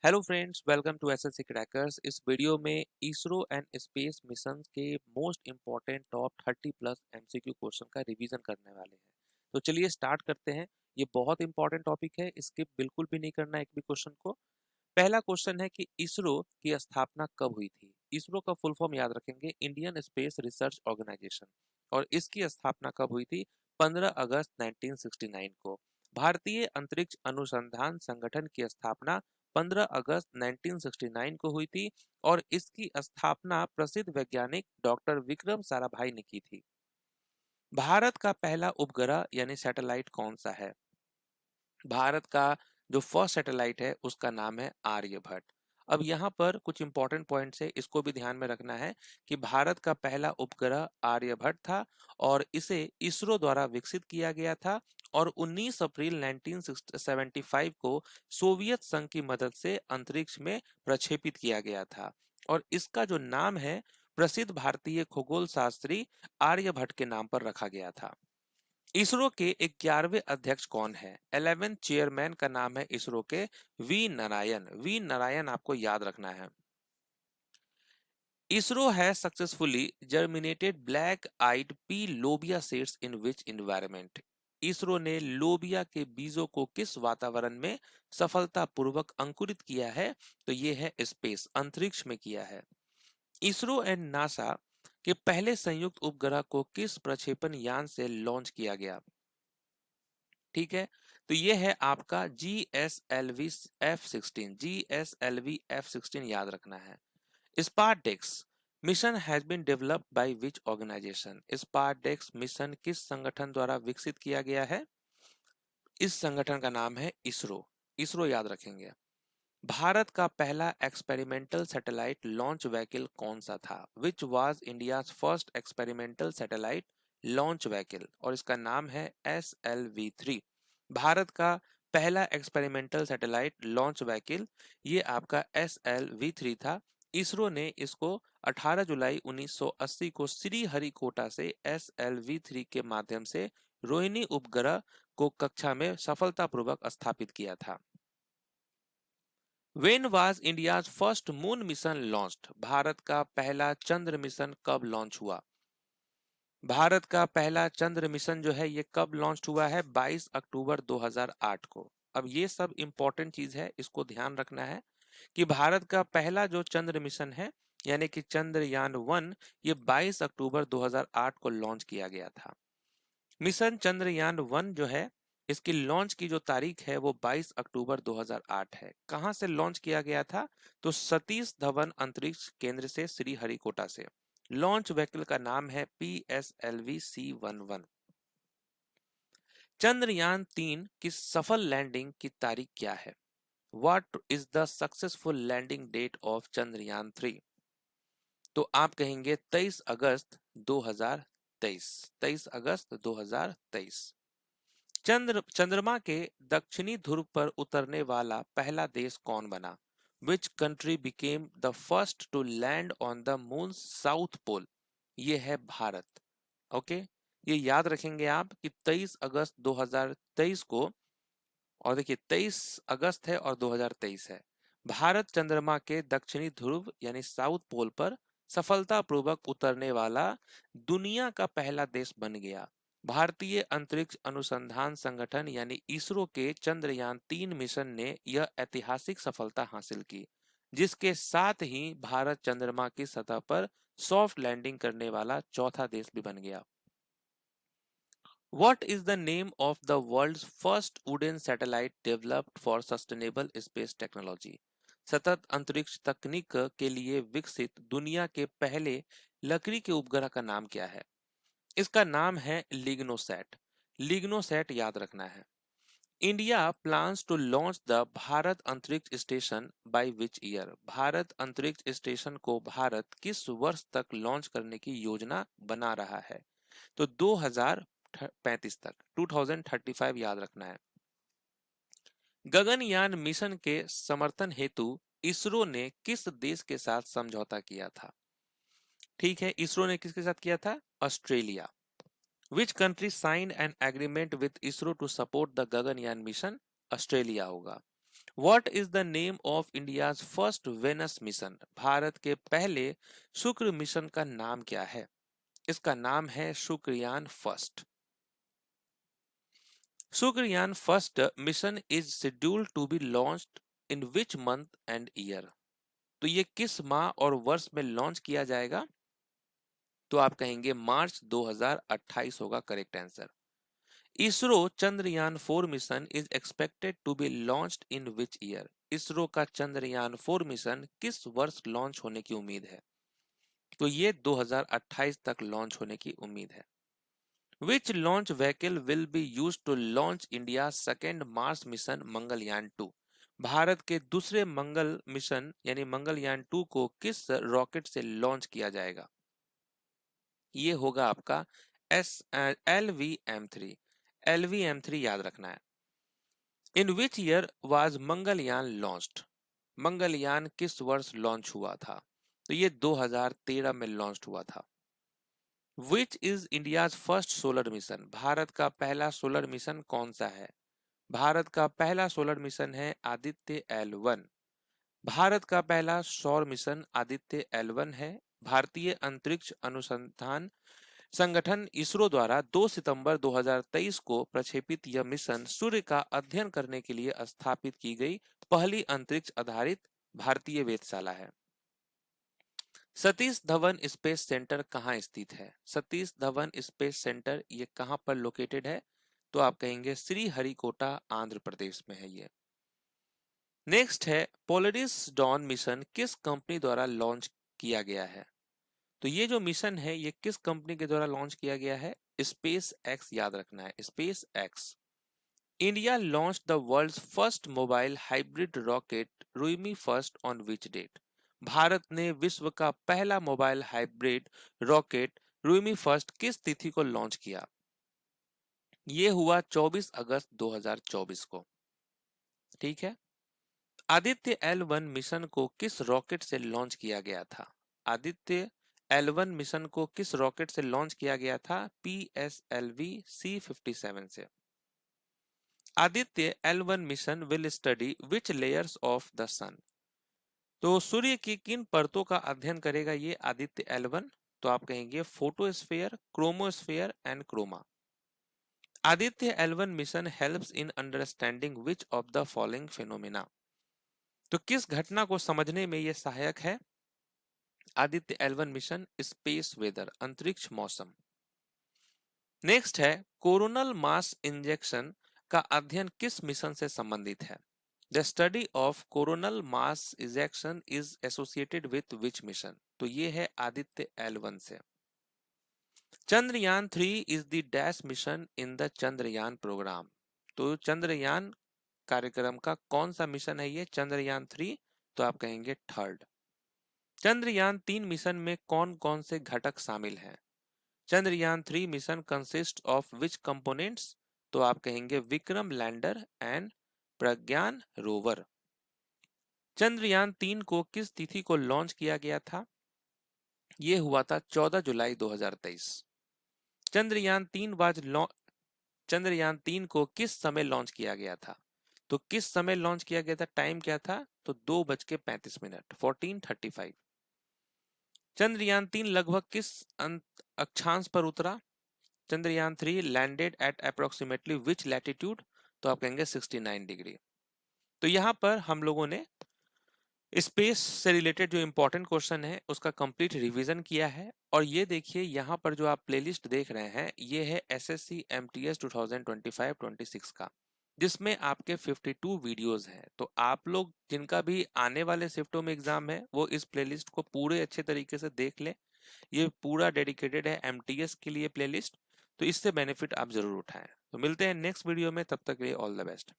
Hello friends, welcome to SSC crackers. इस video में ISRO and space mission के most important top 30 plus MCQ question का revision करने वाले हैं। तो चलिए स्टार्ट करते हैं। ये बहुत इंपॉर्टेंट टॉपिक है, स्किप बिल्कुल भी नहीं करना एक भी क्वेश्चन को। पहला क्वेश्चन है कि इसरो की स्थापना कब हुई थी। इसरो का फुल फॉर्म याद रखेंगे, इंडियन स्पेस रिसर्च ऑर्गेनाइजेशन। और इसकी स्थापना कब हुई थी? 15 अगस्त 1969 को। भारतीय अंतरिक्ष अनुसंधान संगठन की स्थापना 15 अगस्त 1969 को हुई थी और इसकी स्थापना प्रसिद्ध वैज्ञानिक डॉक्टर विक्रम साराभाई ने की थी। भारत का पहला उपग्रह यानी सैटेलाइट कौन सा है? भारत का जो फर्स्ट सैटेलाइट है उसका नाम है आर्यभट्ट। अब यहाँ पर कुछ इंपॉर्टेंट पॉइंट्स है, इसको भी ध्यान में रखना है कि भारत का पहला उपग्रह आर्यभट्ट था और इसे इसरो द्वारा विकसित किया गया था और 19 अप्रैल 1975 को सोवियत संघ की मदद से अंतरिक्ष में प्रक्षेपित किया गया था। और इसका जो नाम है प्रसिद्ध भारतीय खगोल शास्त्री आर्यभट्ट के नाम पर रखा गया था। इसरो के 11वें अध्यक्ष कौन है? 11th चेयरमैन का नाम है इसरो के वी नारायण। वी नारायण आपको याद रखना है। ISRO has successfully germinated black-eyed pea लोबिया seeds in which environment? ISRO ने लोबिया के बीजों को किस वातावरण में सफलतापूर्वक अंकुरित किया है? तो ये है स्पेस, अंतरिक्ष में किया है। इसरो एंड नासा के पहले संयुक्त उपग्रह को किस प्रक्षेपण यान से लॉन्च किया गया? ठीक है, तो ये है आपका GSLV F-16। GSLV F-16 याद रखना है। SpaDeX mission has been developed by which organization? SpaDeX mission किस संगठन द्वारा विकसित किया गया है? इस संगठन का नाम है इसरो। इसरो याद रखेंगे। भारत का पहला एक्सपेरिमेंटल सैटेलाइट लॉन्च व्हीकल कौन सा था? Which was India's first experimental satellite launch vehicle? और इसका नाम है SLV-3। भारत का पहला एक्सपेरिमेंटल सैटेलाइट लॉन्च व्हीकल ये आपका SLV-3 था। इसरो ने इसको 18 जुलाई 1980 को श्रीहरिकोटा से SLV-3 के माध्यम से रोहिणी उपग्रह को कक्षा में सफलतापूर्वक स्थापित किया था। When was India's first moon mission launched? Bharat का पहला चंद्र मिशन कब लॉन्च हुआ? भारत का पहला चंद्र मिशन जो है ये कब लॉन्च हुआ है? 22 अक्टूबर 2008 को। अब ये सब इंपॉर्टेंट चीज है, इसको ध्यान रखना है कि भारत का पहला जो चंद्र मिशन है यानी कि चंद्रयान 1 ये 22 अक्टूबर 2008 को लॉन्च किया गया था। मिशन चंद्रयान 1 जो है इसकी लॉन्च की जो तारीख है वो 22 अक्टूबर 2008 है। कहां से लॉन्च किया गया था? तो सतीश धवन अंतरिक्ष केंद्र से, श्रीहरिकोटा से। लॉन्च व्हीकल का नाम है PSLV-C11। चंद्रयान 3 की सफल लैंडिंग की तारीख क्या है? What is the successful landing date of Chandrayaan 3? तो आप कहेंगे 23 अगस्त 2023। 23 अगस्त 2023। चंद्रमा के दक्षिणी ध्रुव पर उतरने वाला पहला देश कौन बना? Which country became the first to land on the moon south pole? ये है भारत। ओके, ये याद रखेंगे आप कि 23 अगस्त 2023 को, और देखिए 23 अगस्त है और 2023 है। भारत चंद्रमा के दक्षिणी ध्रुव यानी साउथ पोल पर सफलतापूर्वक उतरने वाला दुनिया का पहला देश बन गया। भारतीय अंतरिक्ष अनुसंधान संगठन यानी इसरो के चंद्रयान 3 मिशन ने यह ऐतिहासिक सफलता हासिल की, जिसके साथ ही भारत चंद्रमा की सतह पर सॉफ्ट लैंडिंग करने वाला चौथा देश भी बन गया। What is the name of the world's first wooden satellite developed for sustainable space technology? सतत अंतरिक्ष तकनीक के लिए विकसित दुनिया के पहले लकड़ी के उपग्रह का नाम क्या है? इसका नाम है लिग्नोसैट। लिग्नोसैट याद रखना है। India plans to launch the Bharat Antariksh station by which year? Bharat Antariksh station को भारत किस वर्ष तक लॉन्च करने की योजना बना रहा है? तो 2035 तक, 2035 याद रखना है। गगनयान मिशन के समर्थन हेतु इसरो ने किस देश के साथ समझौता किया था? ठीक है, इसरो ने किसके साथ किया था? Australia. Which country signed an agreement with ISRO to support the Gaganyaan mission? Australia होगा। What is the name of India's first Venus mission? Bharat के पहले शुक्र मिशन का नाम क्या है? इसका नाम है Shukrayaan first. Shukrayaan first mission is scheduled to be launched in which month and year? तो ये किस माह और वर्ष में लॉन्च किया जाएगा? तो आप कहेंगे मार्च 2028 होगा correct answer. ISRO Chandrayaan 4 mission is expected to be launched in which year? ISRO का चंद्रयान 4 मिशन किस वर्ष लॉन्च होने की उम्मीद है? तो ये 2028 तक लॉन्च होने की उम्मीद है। Which launch vehicle will be used to launch India second Mars mission Mangalyaan 2? Bharat के दूसरे मंगल मिशन यानी मंगलयान 2 को किस रॉकेट से लॉन्च किया जाएगा? ये होगा आपका LVM3। LVM3 याद रखना है। In which year was Mangalyaan launched? Mangalyaan किस वर्ष लॉन्च हुआ था? तो ये 2013 में लॉन्च हुआ था। Which is India's first solar mission? Bharat का पहला सोलर मिशन कौन सा है? भारत का पहला सोलर मिशन है आदित्य L1। भारत का पहला सौर मिशन आदित्य L1 है। भारतीय अंतरिक्ष अनुसंधान संगठन इसरो द्वारा 2 सितंबर 2023 को प्रक्षेपित यह मिशन सूर्य का अध्ययन करने के लिए स्थापित की गई पहली अंतरिक्ष आधारित भारतीय वेधशाला है। सतीश धवन स्पेस सेंटर कहाँ स्थित है? सतीश धवन स्पेस सेंटर ये कहाँ पर लोकेटेड है? तो आप कहेंगे श्रीहरिकोटा आंध्र प्रदेश में है ये। नेक्स्ट है पोलरिस डॉन मिशन किस कंपनी द्वारा लॉन्च किया गया है? तो ये जो मिशन है ये किस कंपनी के द्वारा लॉन्च किया गया है? स्पेस एक्स याद रखना है, space X. India launch the world's first mobile hybrid rocket Rhumi first on which date? Bharat ने विश्व का पहला mobile hybrid rocket Rhumi first किस तिथि को लॉन्च किया? ये हुआ 24 अगस्त 2024 को। ठीक है। आदित्य L1 मिशन को किस रॉकेट से लॉन्च किया गया था? आदित्य L1 मिशन को किस रॉकेट से लॉन्च किया गया था? PSLV C57 से। Aditya L1 mission will study which layers of the sun? तो सूर्य की किन परतों का अध्ययन करेगा ये आदित्य L1? तो आप कहेंगे photosphere, chromosphere and chroma. Aditya L1 mission helps in understanding which of the following phenomena? तो किस घटना को समझने में यह सहायक है? Aditya L1 mission space weather, अंतरिक्ष मौसम। नेक्स्ट है कोरोनल मास इंजेक्शन का अध्ययन किस मिशन से संबंधित है? The study of coronal mass injection is associated with which mission? तो ये है आदित्य L1 से। Chandrayaan 3 is the dash mission in the Chandrayaan program? तो चंद्रयान कार्यक्रम का कौन सा मिशन है ये चंद्रयान 3? तो आप कहेंगे थर्ड। चंद्रयान 3 मिशन में कौन कौन से घटक शामिल हैं? Chandrayaan 3 mission consist of which components? तो आप कहेंगे Vikram lander and Pragyan rover. Chandrayaan 3 को किस तिथि को लॉन्च किया गया था? यह हुआ था 14 जुलाई 2023। चंद्रयान 3 को किस समय लॉन्च किया गया था? तो किस समय लॉन्च किया गया था, टाइम क्या था? तो 2:35 14:35। चंद्रयान 3 लगभग किस अक्षांश पर उतरा? चंद्रयान 3 लैंडेड एट अप्रोक्सीमेटली विच लैटिट्यूड? तो आप कहेंगे 69 डिग्री। तो यहाँ पर हम लोगों ने स्पेस से रिलेटेड जो इंपॉर्टेंट क्वेश्चन है उसका कंप्लीट रिवीजन किया है। और ये देखिए यहाँ पर जो आप प्लेलिस्ट देख रहे हैं ये है SSC MTS 2025-26 का, जिसमें आपके 52 वीडियोस हैं। तो आप लोग जिनका भी आने वाले शिफ्टों में एग्जाम है वो इस प्लेलिस्ट को पूरे अच्छे तरीके से देख ले। ये पूरा डेडिकेटेड है MTS के लिए प्लेलिस्ट, तो इससे बेनिफिट आप जरूर उठाएं। तो मिलते हैं नेक्स्ट वीडियो में, तब तक के लिए ऑल द बेस्ट।